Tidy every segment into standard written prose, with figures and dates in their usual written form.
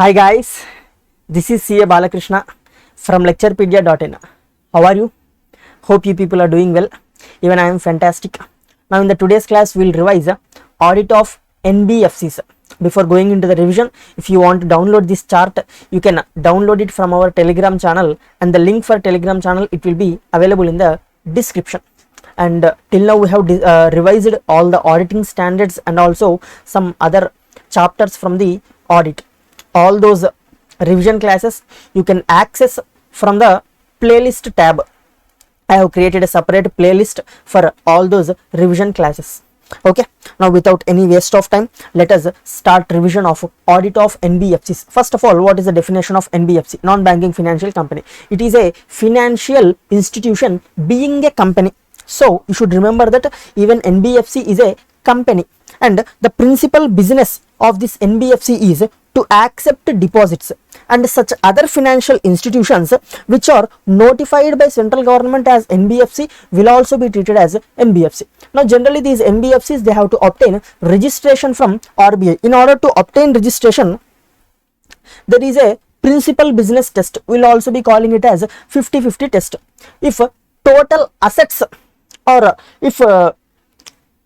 Hi guys, this is CA Balakrishna from Lecturepedia.in. How are you? Hope you people are doing well. Even I am fantastic. Now in the today's class we will revise Audit of NBFCs. Before going into the revision, if you want to download this chart, you can download it from our Telegram channel, and the link for Telegram channel it will be available in the description. And till now we have revised all the auditing standards and also some other chapters from the audit. All those revision classes you can access from the playlist tab. I have created a separate playlist for all those revision classes. Okay, now without any waste of time, let us start revision of Audit of NBFCs. First of all, what is the definition of NBFC? Non-banking financial company. It is a financial institution being a company. So you should remember that even NBFC is a company, and the principal business of this NBFC is to accept deposits and such other financial institutions which are notified by central government as NBFC will also be treated as NBFC. Now generally these NBFCs, they have to obtain registration from RBI. In order to obtain registration, there is a principal business test. We will also be calling it as 50-50 test. If total assets or if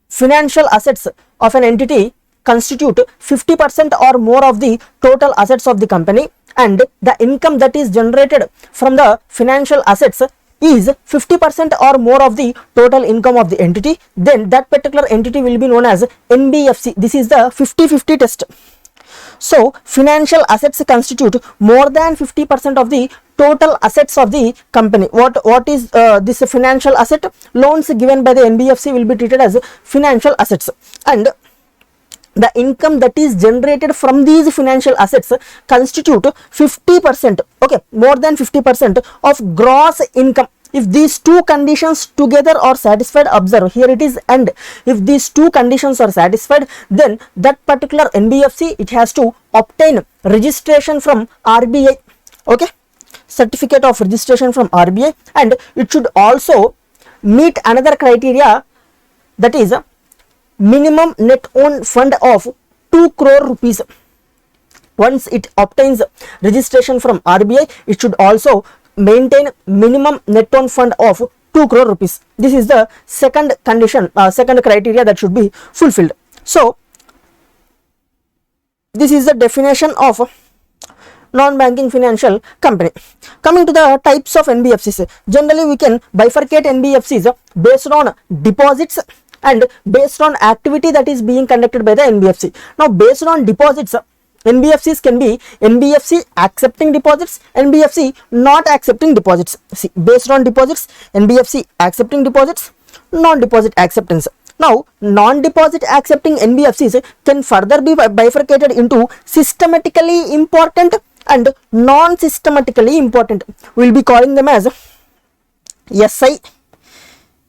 financial assets of an entity constitute 50% or more of the total assets of the company, and the income that is generated from the financial assets is 50% or more of the total income of the entity, then that particular entity will be known as NBFC. This is the 50-50 test. So financial assets constitute more than 50% of the total assets of the company. What is this financial asset? Loans given by the NBFC will be treated as financial assets, and the income that is generated from these financial assets constitute 50%, okay, more than 50% of gross income. If these two conditions together are satisfied, observe here it is and. If these two conditions are satisfied, then that particular NBFC, it has to obtain registration from RBI, okay, certificate of registration from RBI, and it should also meet another criteria, that is minimum net own fund of 2 crore rupees. Once it obtains registration from RBI, it should also maintain minimum net own fund of 2 crore rupees. This is the second condition, second criteria that should be fulfilled. So this is the definition of non-banking financial company. Coming to the types of NBFCs, generally we can bifurcate NBFCs based on deposits and based on activity that is being conducted by the NBFC. Now based on deposits, NBFCs can be NBFC accepting deposits, NBFC not accepting deposits. See, based on deposits, NBFC accepting deposits, non-deposit acceptance. Now non-deposit accepting NBFCs can further be bifurcated into systematically important and non-systematically important. We will be calling them as SI,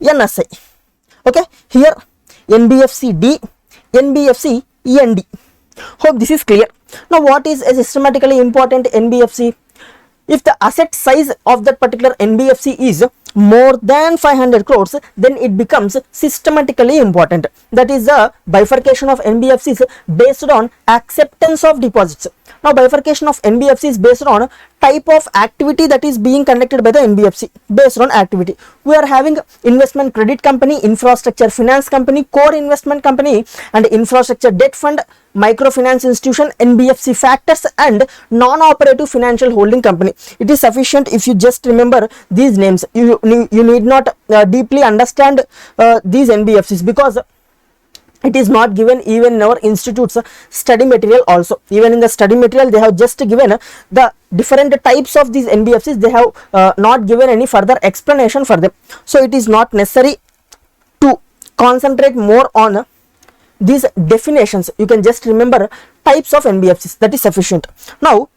NSI. Okay, here NBFC D, NBFC END. Hope this is clear. Now what is a systematically important NBFC? If the asset size of that particular NBFC is more than 500 crores, then it becomes systematically important. That is the bifurcation of NBFCs based on acceptance of deposits. Now bifurcation of NBFC is based on type of activity that is being conducted by the NBFC. Based on activity, we are having investment credit company, infrastructure finance company, core investment company, and infrastructure debt fund, microfinance institution, NBFC factors, and non-operative financial holding company. It is sufficient if you just remember these names. You need not deeply understand these NBFCs, because it is not given even in our institute's study material also. Even in the study material, they have just given the different types of these NBFCs. They have not given any further explanation for them. So it is not necessary to concentrate more on these definitions. You can just remember types of NBFCs. That is sufficient. Now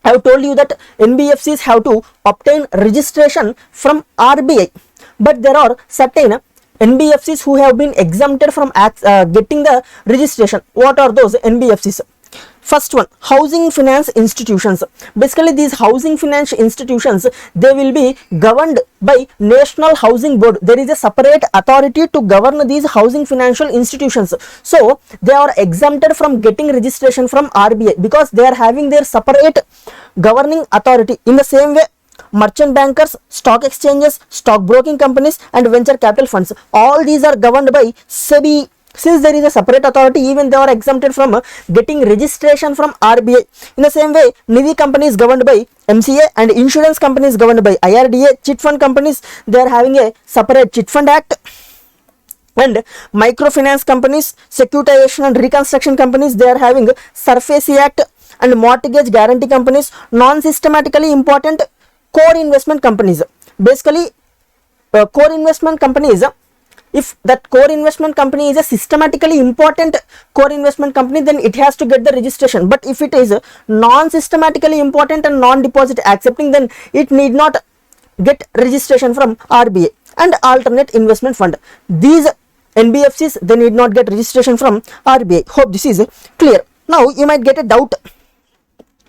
I have told you that NBFCs have to obtain registration from RBI, but there are certain NBFCs who have been exempted from getting the registration. What are those NBFCs? First one, housing finance institutions. Basically these housing finance institutions, they will be governed by National Housing Board. There is a separate authority to govern these housing financial institutions. So they are exempted from getting registration from RBI because they are having their separate governing authority. In the same way, merchant bankers, stock exchanges, stock broking companies and venture capital funds, all these are governed by SEBI. Since there is a separate authority, even they are exempted from getting registration from RBI. In the same way, Nidhi company is governed by MCA and insurance company is governed by IRDA. Chit fund companies, they are having a separate Chit Fund Act. And microfinance companies, securitization and reconstruction companies, they are having SARFAESI Act. And mortgage guarantee companies, non-systematically important core investment companies. Basically, core investment companies, if that core investment company is a systematically important core investment company, then it has to get the registration. But if it is non-systematically important and non-deposit accepting, then it need not get registration from RBI. And alternate investment fund, these NBFCs, they need not get registration from RBI. Hope this is clear. Now you might get a doubt.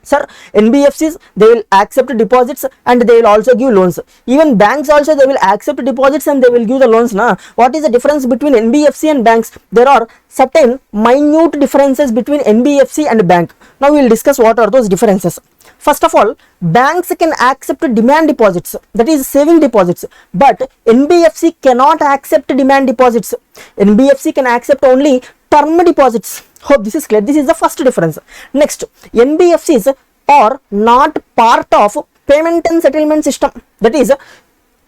Sir, NBFCs, they will accept deposits and they will also give loans. Even banks also, they will accept deposits and they will give the loans. Na? What is the difference between NBFC and banks? There are certain minute differences between NBFC and bank. Now we will discuss what are those differences. First of all, banks can accept demand deposits, that is saving deposits, but NBFC cannot accept demand deposits. NBFC can accept only term deposits. Hope this is clear. This is the first difference. Next, NBFCs are not part of payment and settlement system. That is,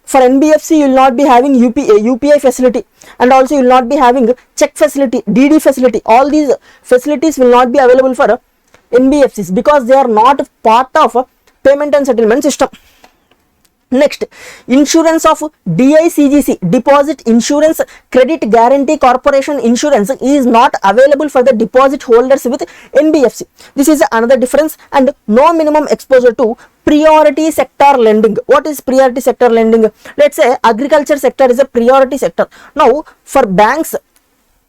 for NBFC, you will not be having UPI facility, and also you will not be having check facility, DD facility. All these facilities will not be available for NBFCs because they are not part of payment and settlement system. Next, insurance of DICGC, Deposit Insurance Credit Guarantee Corporation insurance, is not available for the deposit holders with NBFC. This is another difference. And no minimum exposure to priority sector lending. What is priority sector lending? Let's say agriculture sector is a priority sector. Now for banks,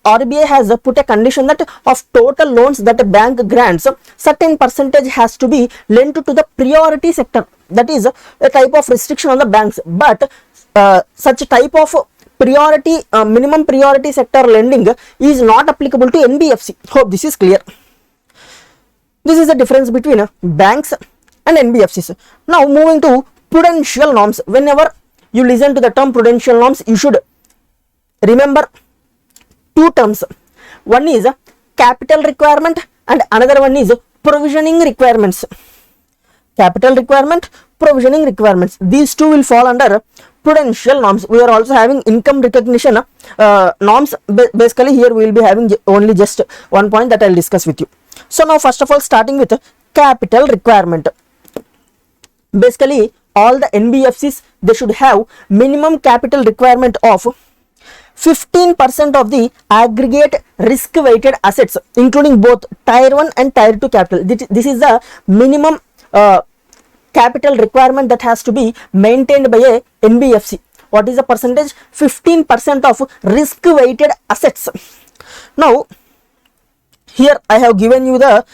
RBI has put a condition that of total loans that a bank grants, certain percentage has to be lent to the priority sector. That is a type of restriction on the banks. But such type of priority, minimum priority sector lending is not applicable to NBFC. Hope this is clear. This is the difference between banks and NBFCs. Now moving to prudential norms. Whenever you listen to the term prudential norms, you should remember two terms. One is capital requirement and another one is provisioning requirements. Capital requirement, provisioning requirements. These two will fall under prudential norms. We are also having income recognition norms. Basically here we will be having only just one point that I will discuss with you. So now first of all, starting with capital requirement. Basically all the NBFCs, they should have minimum capital requirement of 15% of the aggregate risk weighted assets, including both tier 1 and tier 2 capital. This is the minimum capital requirement that has to be maintained by a NBFC. What is the percentage? 15% of risk weighted assets. Now here I have given you the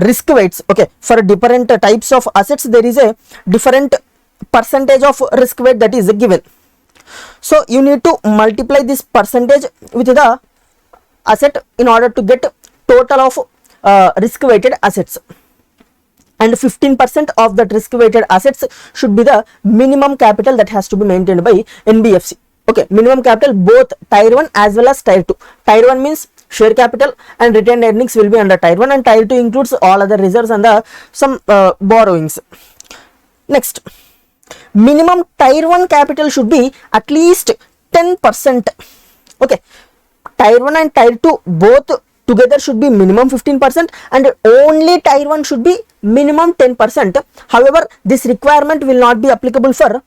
risk weights. Okay, for different types of assets there is a different percentage of risk weight that is given. So you need to multiply this percentage with the asset in order to get total of risk weighted assets. And 15% of that risk weighted assets should be the minimum capital that has to be maintained by NBFC. Okay, minimum capital both tier 1 as well as tier 2. Tier 1 means share capital and retained earnings will be under tier 1, and tier 2 includes all other reserves and some borrowings. Next, minimum tier 1 capital should be at least 10%. Okay, tier 1 and tier 2 both together should be minimum 15% and only tier 1 should be minimum 10%. However, this requirement will not be applicable for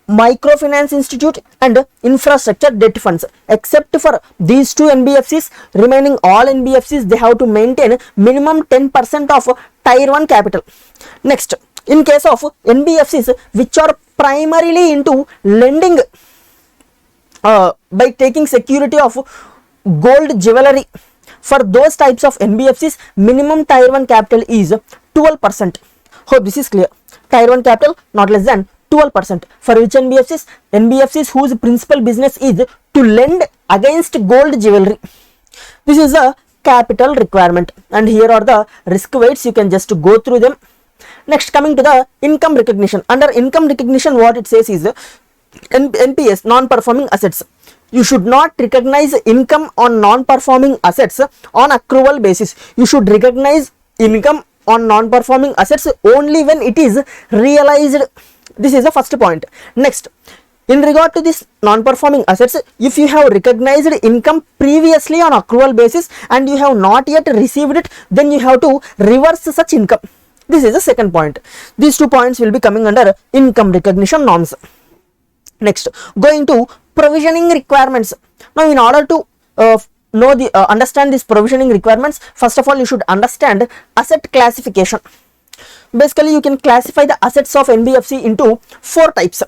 microfinance institute and infrastructure debt funds. Except for these two NBFCs, remaining all NBFCs, they have to maintain minimum 10% of tier 1 capital. Next, in case of NBFCs which are primarily into lending by taking security of gold jewelry, For those types of NBFCs, minimum tier 1 capital is 12%. Hope this is clear. Tier 1 capital not less than 12%. For which NBFCs? NBFCs whose principal business is to lend against gold jewelry. This is a capital requirement, and here are the risk weights. You can just go through them. Next, coming to the income recognition. Under income recognition, what it says is NPS, non-performing assets. You should not recognize income on non-performing assets on accrual basis. You should recognize income on non-performing assets only when it is realized. This is the first point. Next, in regard to this non-performing assets, if you have recognized income previously on accrual basis and you have not yet received it, then you have to reverse such income. This is the second point. These 2 points will be coming under income recognition norms. Next, going to provisioning requirements. Now, in order to understand these provisioning requirements, first of all, you should understand asset classification. Basically, you can classify the assets of NBFC into 4 types.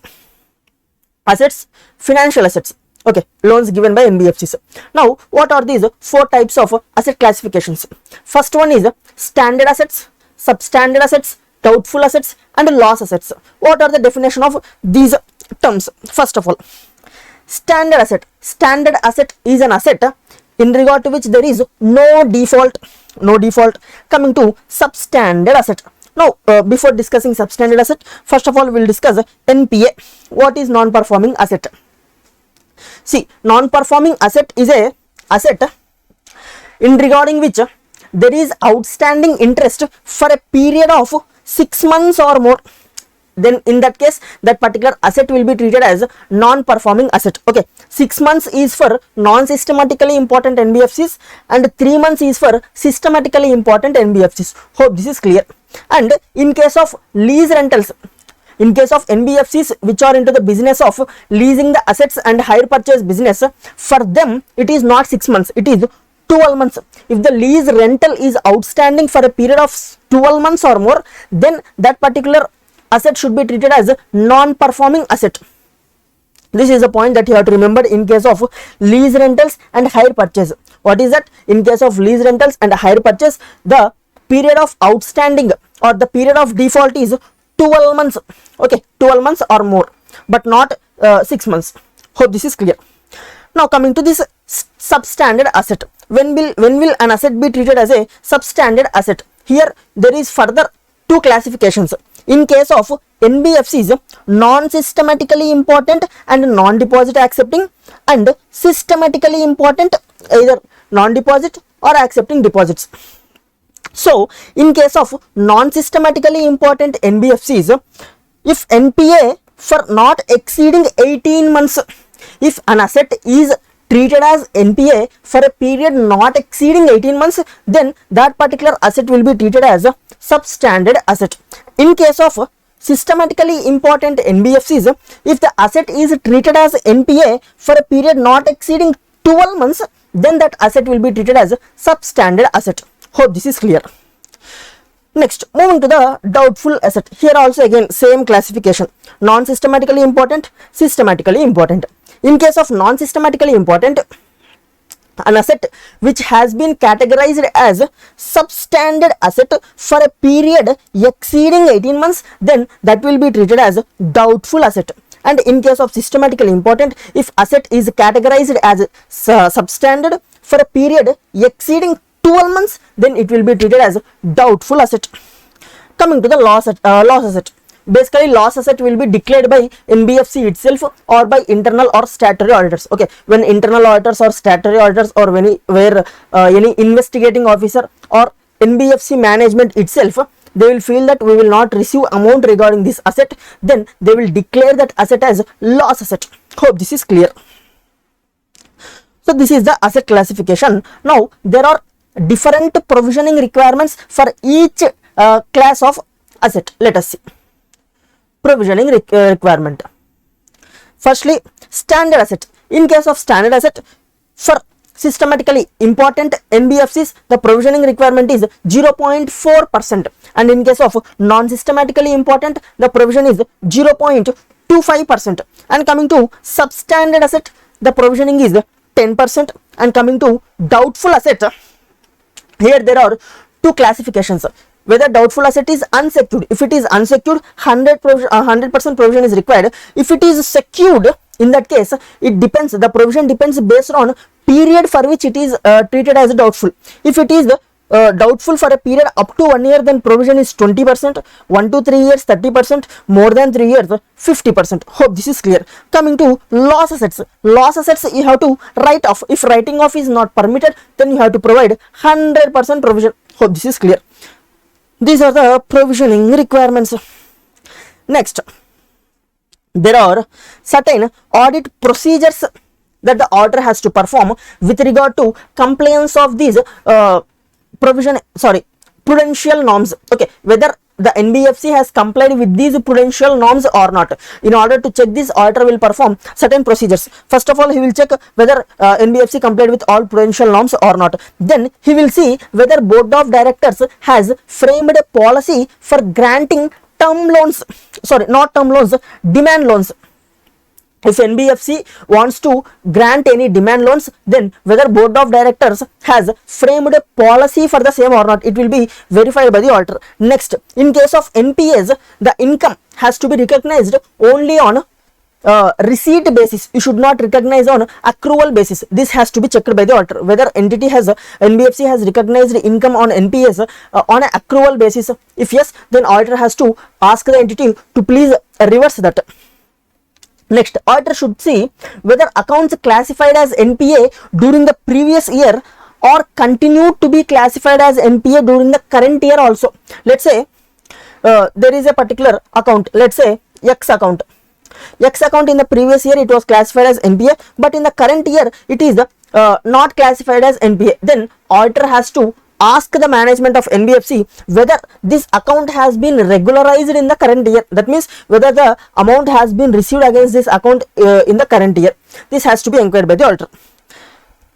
Assets, financial assets, okay, loans given by NBFCs. Now, what are these 4 types of asset classifications? First one is standard assets, substandard assets, doubtful assets, and loss assets. What are the definition of these terms? First of all, standard asset. Standard asset is an asset in regard to which there is no default. Coming to substandard asset. Now, before discussing substandard asset, first of all, we will discuss NPA. What is non-performing asset? See, non-performing asset is a asset in regarding which there is outstanding interest for a period of 6 months or more. Then in that case, that particular asset will be treated as non-performing asset. Okay, 6 months is for non-systematically important NBFCs and 3 months is for systematically important NBFCs. Hope this is clear. And in case of lease rentals, in case of NBFCs which are into the business of leasing the assets and hire purchase business, for them it is not 6 months, it is 12 months. If the lease rental is outstanding for a period of 12 months or more, then that particular asset should be treated as a non-performing asset. This is a point that you have to remember in case of lease rentals and hire purchase. What is that? In case of lease rentals and hire purchase, the period of outstanding or the period of default is 12 months. Okay, 12 months or more, but not 6 months. Hope this is clear. Now, coming to this substandard asset. When will an asset be treated as a substandard asset? Here there is further 2 classifications. In case of NBFCs, non-systematically important and non-deposit accepting, and systematically important, either non-deposit or accepting deposits. So, in case of non-systematically important NBFCs, if NPA for not exceeding 18 months, if an asset is treated as NPA for a period not exceeding 18 months, then that particular asset will be treated as a substandard asset. In case of systematically important NBFCs, if the asset is treated as NPA for a period not exceeding 12 months, then that asset will be treated as a substandard asset. Hope this is clear. Next, moving to the doubtful asset. Here also again same classification. Non-systematically important, systematically important. In case of non-systematically important, an asset which has been categorized as substandard asset for a period exceeding 18 months, then that will be treated as doubtful asset. And in case of systematically important, if asset is categorized as substandard for a period exceeding 12 months, then it will be treated as doubtful asset. Coming to the loss asset. Basically, loss asset will be declared by NBFC itself or by internal or statutory auditors. Okay, when internal auditors or statutory auditors or any investigating officer or NBFC management itself, they will feel that we will not receive amount regarding this asset, then they will declare that asset as loss asset. Hope this is clear. So this is the asset classification. Now there are different provisioning requirements for each class of asset. Let us see. Provisioning requirement. Firstly, standard asset. In case of standard asset, for systematically important NBFCs, the provisioning requirement is 0.4%, and in case of non-systematically important, the provision is 0.25%. And coming to substandard asset, the provisioning is 10%, and coming to doubtful asset, Here there are two classifications. Whether doubtful asset is unsecured. If it is unsecured, 100% provision is required. If it is secured, in that case, it depends. The provision depends based on period for which it is treated as doubtful. If it is doubtful for a period up to 1 year, then provision is 20%, 1 to 3 years 30%, more than 3 years 50%. Hope this is clear. Coming to loss assets. Loss assets you have to write off. If writing off is not permitted, then you have to provide 100% provision. Hope this is clear. These are the provisioning requirements. Next, there are certain audit procedures that the auditor has to perform with regard to compliance of these prudential norms. Okay, whether the NBFC has complied with these prudential norms or not. In order to check this, auditor will perform certain procedures. First of all, he will check whether NBFC complied with all prudential norms or not. Then he will see whether board of directors has framed a policy for granting term loans, demand loans. If NBFC wants to grant any demand loans, then whether board of directors has framed a policy for the same or not, it will be verified by the auditor. Next, in case of NPAs, the income has to be recognized only on receipt basis. You should not recognize on accrual basis. This has to be checked by the auditor, whether NBFC has recognized income on NPAs on an accrual basis. If yes, then auditor has to ask the entity to please reverse that. Next, auditor should see whether accounts classified as NPA during the previous year or continue to be classified as NPA during the current year also. Let's say there is a particular account, let's say X account. X account in the previous year it was classified as NPA, but in the current year it is not classified as NPA. Then auditor has to ask the management of NBFC whether this account has been regularized in the current year. That means whether the amount has been received against this account in the current year. This has to be inquired by the auditor.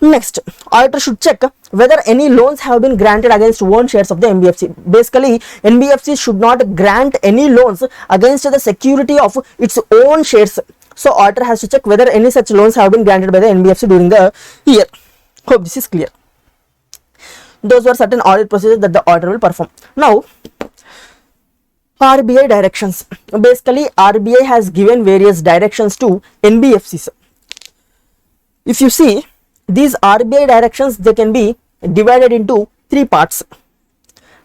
Next, auditor should check whether any loans have been granted against own shares of the NBFC. Basically, NBFC should not grant any loans against the security of its own shares. So, auditor has to check whether any such loans have been granted by the NBFC during the year. Hope this is clear. Those were certain audit procedures that the auditor will perform. Now, RBI directions. Basically, RBI has given various directions to NBFCs. If you see, these RBI directions, they can be divided into three parts.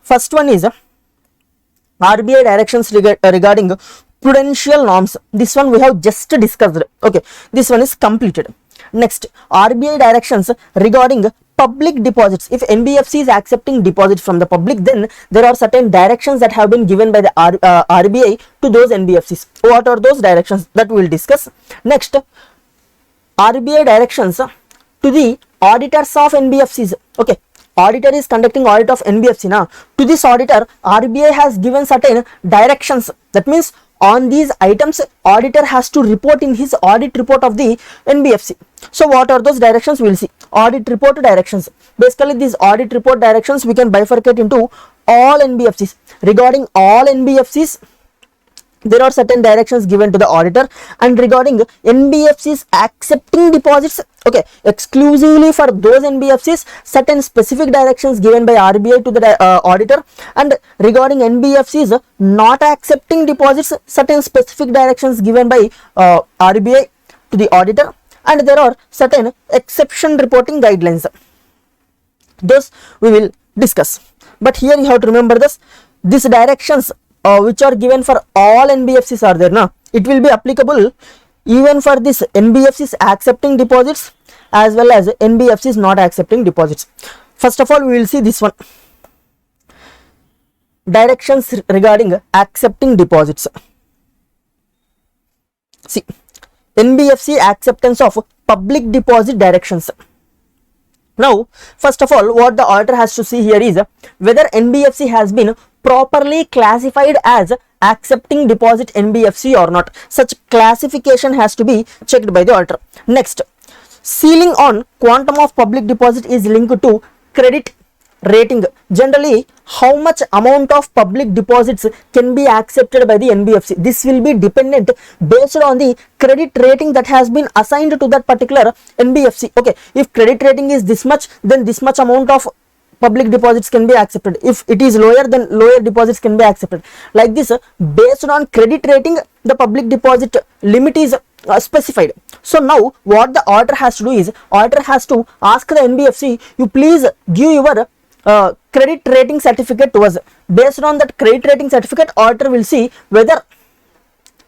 First one is RBI directions regarding prudential norms. This one we have just discussed. Okay, this one is completed. Next, RBI directions regarding public deposits. If NBFC is accepting deposits from the public, then there are certain directions that have been given by the RBI to those NBFCs. What are those directions? That we will discuss. Next, RBI directions to the auditors of NBFCs. Okay, auditor is conducting audit of NBFC now. To this auditor, RBI has given certain directions. That means on these items, auditor has to report in his audit report of the NBFC. So what are those directions? We will see. Audit report directions. Basically, these audit report directions we can bifurcate into all NBFCs. Regarding all NBFCs, there are certain directions given to the auditor, and regarding NBFCs accepting deposits, okay, exclusively for those NBFCs, certain specific directions given by RBI to the auditor, and regarding NBFCs not accepting deposits, certain specific directions given by RBI to the auditor, and there are certain exception reporting guidelines. Those we will discuss. But here you have to remember this. These directions which are given for all NBFCs are there now. It will be applicable even for this NBFCs accepting deposits as well as NBFCs not accepting deposits. First of all, we will see this one. Directions regarding accepting deposits. See, NBFC acceptance of public deposit directions. Now, first of all, what the auditor has to see here is whether NBFC has been properly classified as accepting deposit NBFC or not. Such classification has to be checked by the auditor. Next, ceiling on quantum of public deposit is linked to credit rating. Generally, how much amount of public deposits can be accepted by the NBFC? This will be dependent based on the credit rating that has been assigned to that particular NBFC. Okay, if credit rating is this much, then this much amount of public deposits can be accepted. If it is lower, then lower deposits can be accepted. Like this, based on credit rating, the public deposit limit is specified. So now what the auditor has to do is, auditor has to ask the NBFC, you please give your credit rating certificate to us. Based on that credit rating certificate, auditor will see whether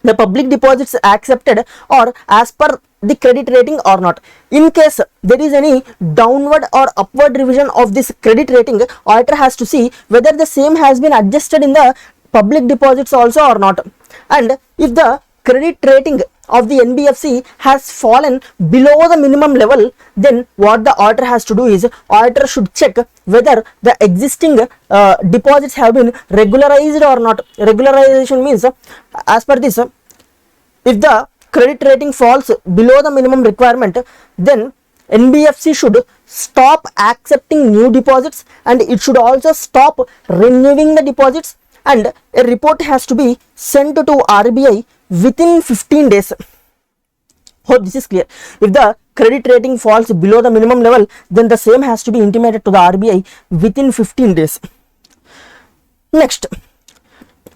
the public deposits accepted or as per the credit rating or not. In case there is any downward or upward revision of this credit rating, auditor has to see whether the same has been adjusted in the public deposits also or not. And if the credit rating of the NBFC has fallen below the minimum level, then what the auditor has to do is, auditor should check whether the existing deposits have been regularized or not. Regularization means, as per this, if the credit rating falls below the minimum requirement, then NBFC should stop accepting new deposits and it should also stop renewing the deposits, and a report has to be sent to RBI within 15 days. Hope this is clear. If the credit rating falls below the minimum level, then the same has to be intimated to the RBI within 15 days. Next,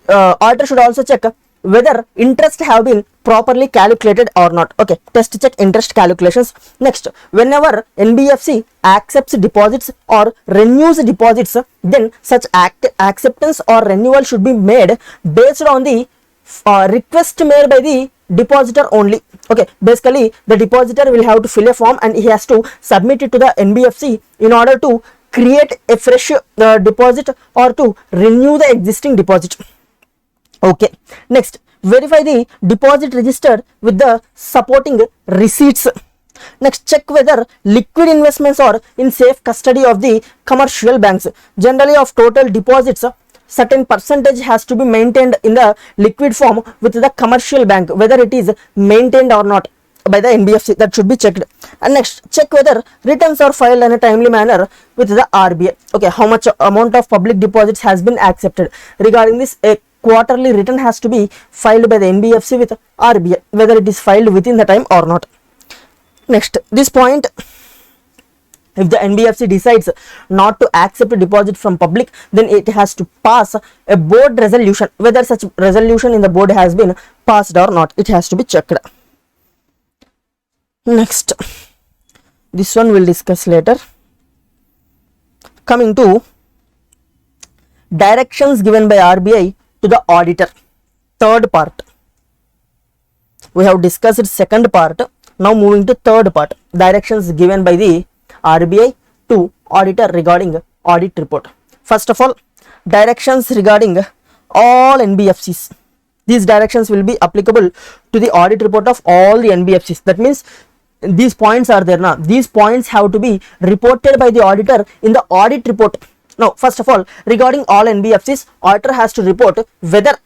auditor should also check whether interest have been properly calculated or not. Okay, test check interest calculations. Next, whenever NBFC accepts deposits or renews deposits, then such acceptance or renewal should be made based on the request made by the depositor only. Okay, basically the depositor will have to fill a form and he has to submit it to the NBFC in order to create a fresh deposit or to renew the existing deposit. Okay, next, verify the deposit registered with the supporting receipts. Next, check whether liquid investments are in safe custody of the commercial banks. Generally, of total deposits, certain percentage has to be maintained in the liquid form with the commercial bank, whether it is maintained or not by the NBFC, that should be checked. And next, check whether returns are filed in a timely manner with the RBI. Okay, how much amount of public deposits has been accepted. Regarding this, a quarterly return has to be filed by the NBFC with RBI, whether it is filed within the time or not. Next, this point, if the NBFC decides not to accept a deposit from public, then it has to pass a board resolution. Whether such resolution in the board has been passed or not, it has to be checked. Next, this one we'll discuss later. Coming to directions given by RBI to the auditor, third part. We have discussed second part. Now moving to third part, directions given by the RBI to auditor regarding audit report. First of all, directions regarding all NBFCs. These directions will be applicable to the audit report of all the NBFCs. That means these points are there now. These points have to be reported by the auditor in the audit report. Now, first of all, regarding all NBFCs, auditor has to report whether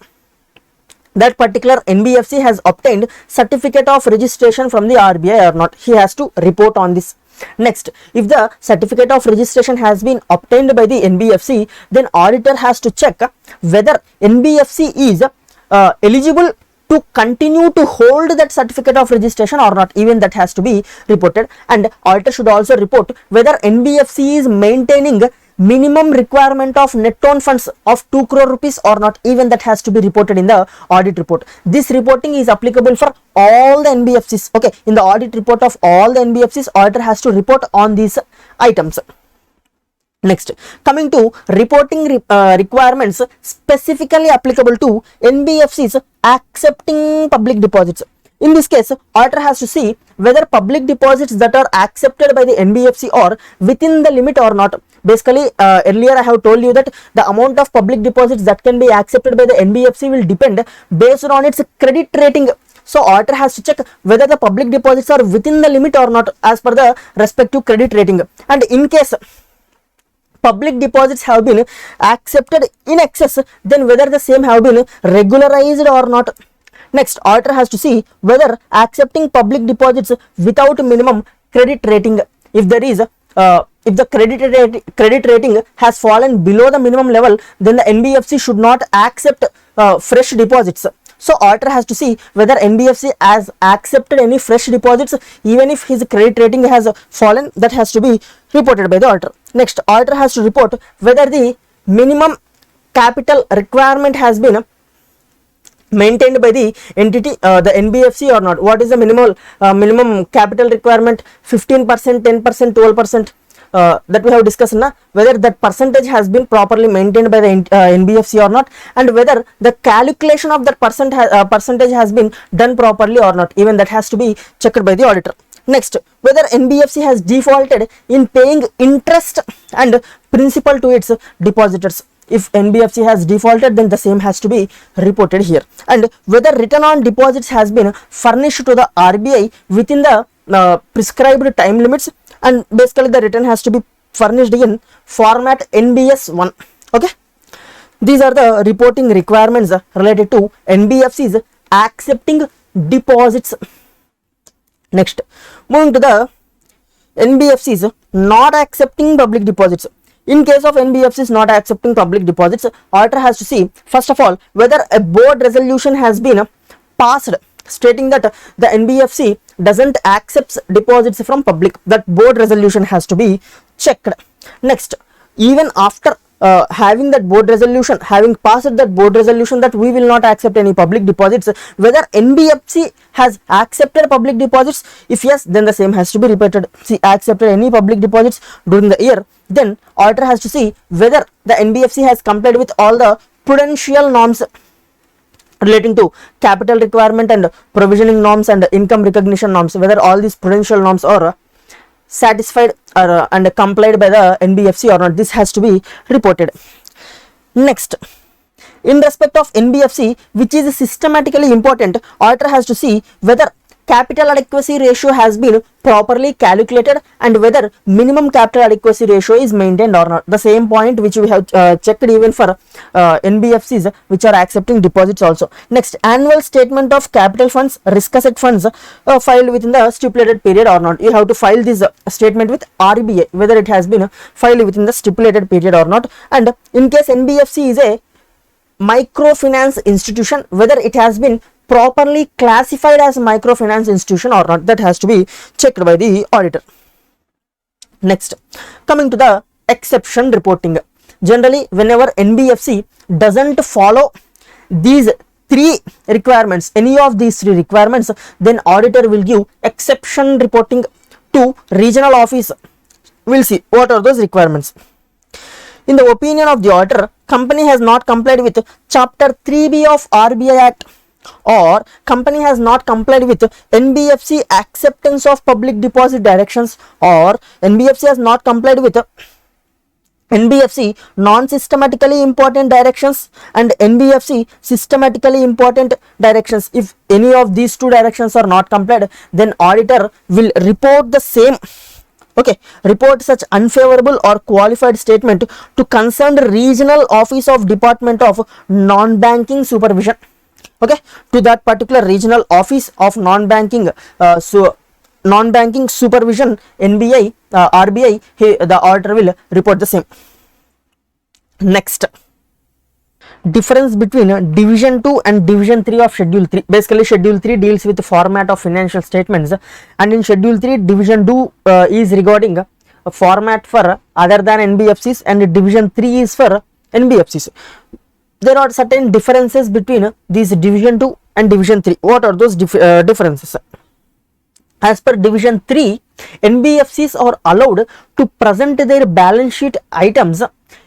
that particular NBFC has obtained certificate of registration from the RBI or not. He has to report on this. Next, if the certificate of registration has been obtained by the NBFC, then auditor has to check whether NBFC is eligible to continue to hold that certificate of registration or not. Even that has to be reported. And auditor should also report whether NBFC is maintaining minimum requirement of net own funds of 2 crore rupees or not. Even that has to be reported in the audit report. This reporting is applicable for all the NBFCs. Okay, in the audit report of all the NBFCs, auditor has to report on these items. Next, coming to reporting requirements specifically applicable to NBFCs accepting public deposits. In this case, auditor has to see whether public deposits that are accepted by the NBFC are within the limit or not. Basically, earlier I have told you that the amount of public deposits that can be accepted by the NBFC will depend based on its credit rating. So, auditor has to check whether the public deposits are within the limit or not as per the respective credit rating. And in case public deposits have been accepted in excess, then whether the same have been regularized or not. Next, auditor has to see whether accepting public deposits without minimum credit rating, if there is if the credit rating has fallen below the minimum level, then the NBFC should not accept fresh deposits. So auditor has to see whether NBFC has accepted any fresh deposits, even if his credit rating has fallen. That has to be reported by the auditor. Next, auditor has to report whether the minimum capital requirement has been maintained by the entity, the NBFC or not. What is the minimum capital requirement? 15%, 10%, 12%. That we have discussed now, whether that percentage has been properly maintained by the NBFC or not, and whether the calculation of that percentage has been done properly or not. Even that has to be checked by the auditor. Next, whether NBFC has defaulted in paying interest and principal to its depositors. If NBFC has defaulted, then the same has to be reported here. And whether return on deposits has been furnished to the RBI within the prescribed time limits, and basically the return has to be furnished in format NBS 1. Okay, these are the reporting requirements related to NBFCs accepting deposits. Next, moving to the NBFCs not accepting public deposits. In case of NBFCs not accepting public deposits, auditor has to see, first of all, whether a board resolution has been passed stating that the NBFC doesn't accept deposits from public. That board resolution has to be checked. Next, even after having that board resolution, having passed that board resolution that we will not accept any public deposits, whether NBFC has accepted public deposits. If yes, then the same has to be repeated. See, accepted any public deposits during the year, then auditor has to see whether the NBFC has complied with all the prudential norms relating to capital requirement and provisioning norms and income recognition norms, whether all these prudential norms are satisfied or and complied by the NBFC or not. This has to be reported. Next, in respect of NBFC, which is systematically important, auditor has to see whether capital adequacy ratio has been properly calculated and whether minimum capital adequacy ratio is maintained or not. The same point which we have checked even for NBFCs which are accepting deposits also. Next, annual statement of capital funds, risk asset funds filed within the stipulated period or not. You have to file this statement with RBI whether it has been filed within the stipulated period or not. And in case NBFC is a microfinance institution, whether it has been properly classified as microfinance institution or not, that has to be checked by the auditor. Next, coming to the exception reporting. Generally, whenever NBFC doesn't follow these three requirements, any of these three requirements, then auditor will give exception reporting to regional office. We'll see what are those requirements. In the opinion of the auditor, company has not complied with Chapter 3B of RBI Act, or company has not complied with NBFC acceptance of public deposit directions, or NBFC has not complied with NBFC non-systematically important directions and NBFC systematically important directions. If any of these two directions are not complied, then auditor will report the same. Okay, report such unfavorable or qualified statement to concerned regional office of Department of Non-Banking Supervision. Okay, to that particular regional office of non-banking non-banking supervision, NBI, RBI, the auditor will report the same. Next, difference between division 2 and division 3 of schedule 3. Basically, schedule 3 deals with the format of financial statements, and in schedule 3 division 2 is regarding a format for other than NBFCs, and division 3 is for NBFCs. There are certain differences between these division 2 and division 3. What are those differences? As per division 3, NBFCs are allowed to present their balance sheet items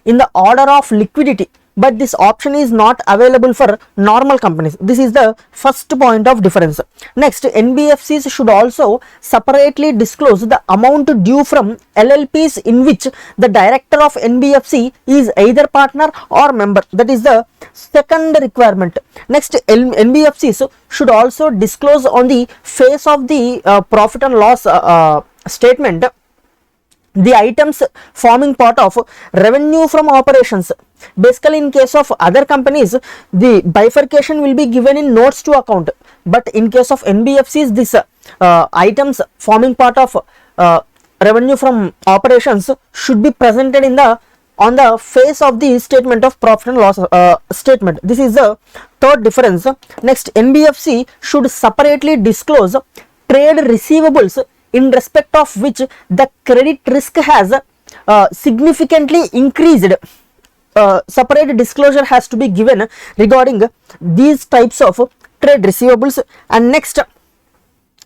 in the order of liquidity, but this option is not available for normal companies. This is the first point of difference. Next, NBFCs should also separately disclose the amount due from LLPs in which the director of NBFC is either partner or member. That is the second requirement. Next, NBFCs should also disclose on the face of the profit and loss statement the items forming part of revenue from operations. Basically, in case of other companies, the bifurcation will be given in notes to account, but in case of NBFCs, this items forming part of revenue from operations should be presented in the on the face of the statement of profit and loss statement. This is the third difference. Next, NBFC should separately disclose trade receivables in respect of which the credit risk has significantly increased. Separate disclosure has to be given regarding these types of trade receivables. And next,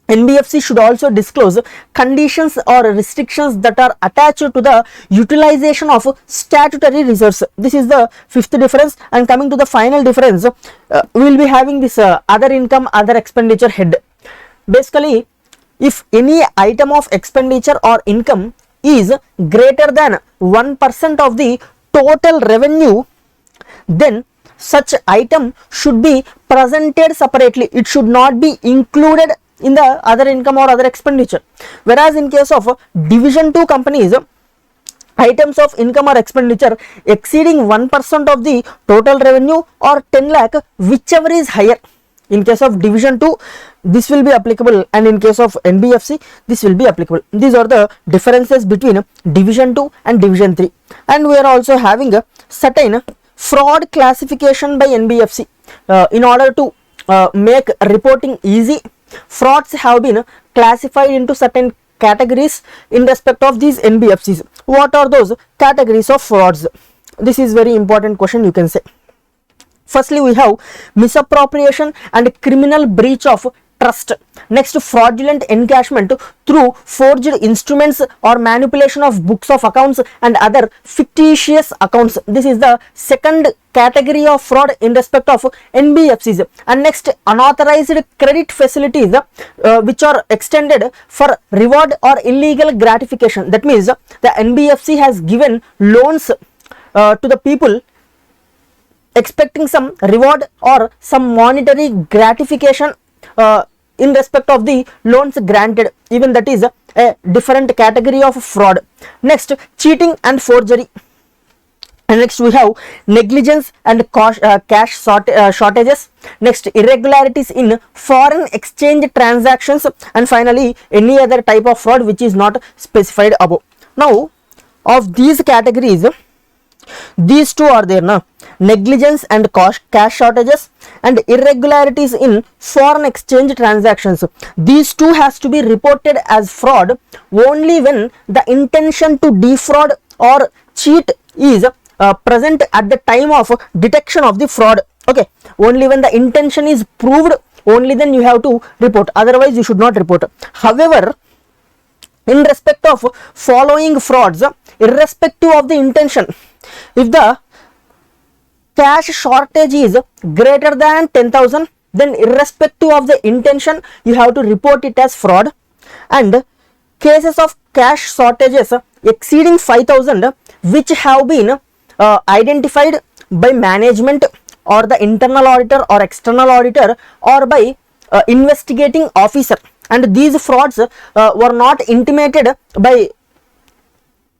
NBFC should also disclose conditions or restrictions that are attached to the utilization of statutory reserves. This is the fifth difference. And coming to the final difference, we will be having this other income, other expenditure head. Basically, if any item of expenditure or income is greater than 1% of the total revenue, then such item should be presented separately. It should not be included in the other income or other expenditure. Whereas in case of division 2 companies, items of income or expenditure exceeding 1% of the total revenue or 10 lakh, whichever is higher. In case of division 2, this will be applicable, and in case of NBFC, this will be applicable. These are the differences between division 2 and division 3. And we are also having a certain fraud classification by NBFC. In order to make reporting easy, frauds have been classified into certain categories in respect of these NBFCs. What are those categories of frauds? This is very important question, you can say. Firstly, we have misappropriation and criminal breach of trust. Next, fraudulent encashment through forged instruments or manipulation of books of accounts and other fictitious accounts. This is the second category of fraud in respect of NBFCs. And next, unauthorized credit facilities which are extended for reward or illegal gratification. That means the NBFC has given loans to the people expecting some reward or some monetary gratification in respect of the loans granted. Even that is a different category of fraud. Next, cheating and forgery. And next, we have negligence and cash shortages. Next, irregularities in foreign exchange transactions. And finally, any other type of fraud which is not specified above. Now, of these categories, these two are there now: negligence and cash shortages and irregularities in foreign exchange transactions. These two has to be reported as fraud only when the intention to defraud or cheat is present at the time of detection of the fraud. Okay, only when the intention is proved, only then you have to report, otherwise you should not report. However, in respect of following frauds, irrespective of the intention, if the cash shortage is greater than 10,000, then irrespective of the intention, you have to report it as fraud. And cases of cash shortages exceeding 5,000 which have been identified by management or the internal auditor or external auditor or by investigating officer, and these frauds were not intimated by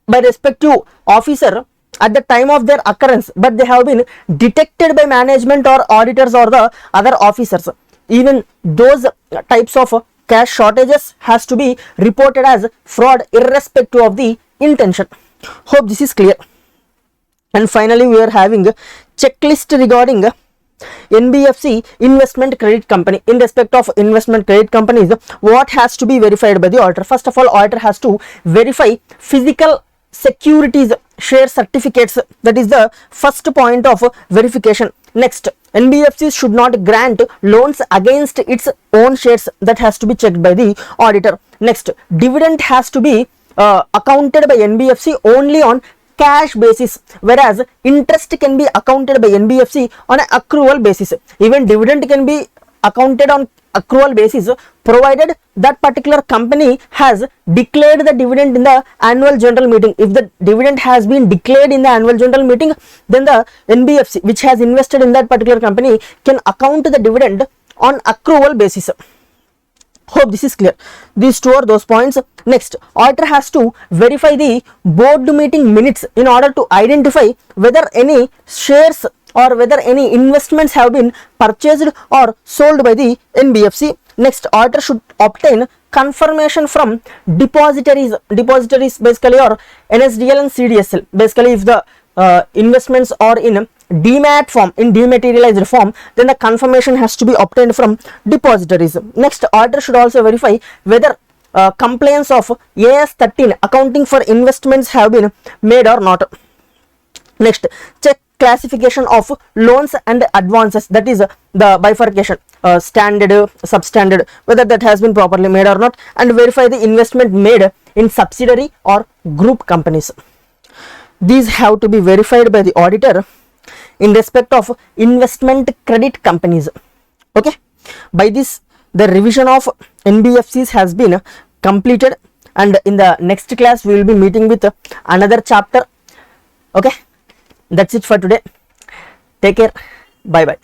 respective officer at the time of their occurrence, but they have been detected by management or auditors or the other officers, even those types of cash shortages has to be reported as fraud irrespective of the intention. Hope this is clear. And finally, we are having a checklist regarding NBFC investment credit company. In respect of investment credit companies, what has to be verified by the auditor? First of all, auditor has to verify physical securities, share certificates. That is the first point of verification. Next, NBFCs should not grant loans against its own shares. That has to be checked by the auditor. Next, dividend has to be accounted by NBFC only on cash basis, whereas interest can be accounted by NBFC on an accrual basis. Even dividend can be accounted on accrual basis, provided that particular company has declared the dividend in the annual general meeting. If the dividend has been declared in the annual general meeting, then the NBFC which has invested in that particular company can account the dividend on accrual basis. Hope this is clear. These two are those points. Next, auditor has to verify the board meeting minutes in order to identify whether any shares or whether any investments have been purchased or sold by the NBFC. Next, auditor should obtain confirmation from depositories basically, or NSDL and CDSL. Basically, if the investments are in demat form, in dematerialized form, then the confirmation has to be obtained from depositories. Next, auditor should also verify whether compliance of AS 13 accounting for investments have been made or not. Next, check classification of loans and advances, that is the bifurcation, standard, substandard, whether that has been properly made or not, and verify the investment made in subsidiary or group companies. These have to be verified by the auditor in respect of investment credit companies. Okay, by this the revision of NBFCs has been completed, and in the next class we will be meeting with another chapter. Okay, that's it for today. Take care. Bye bye.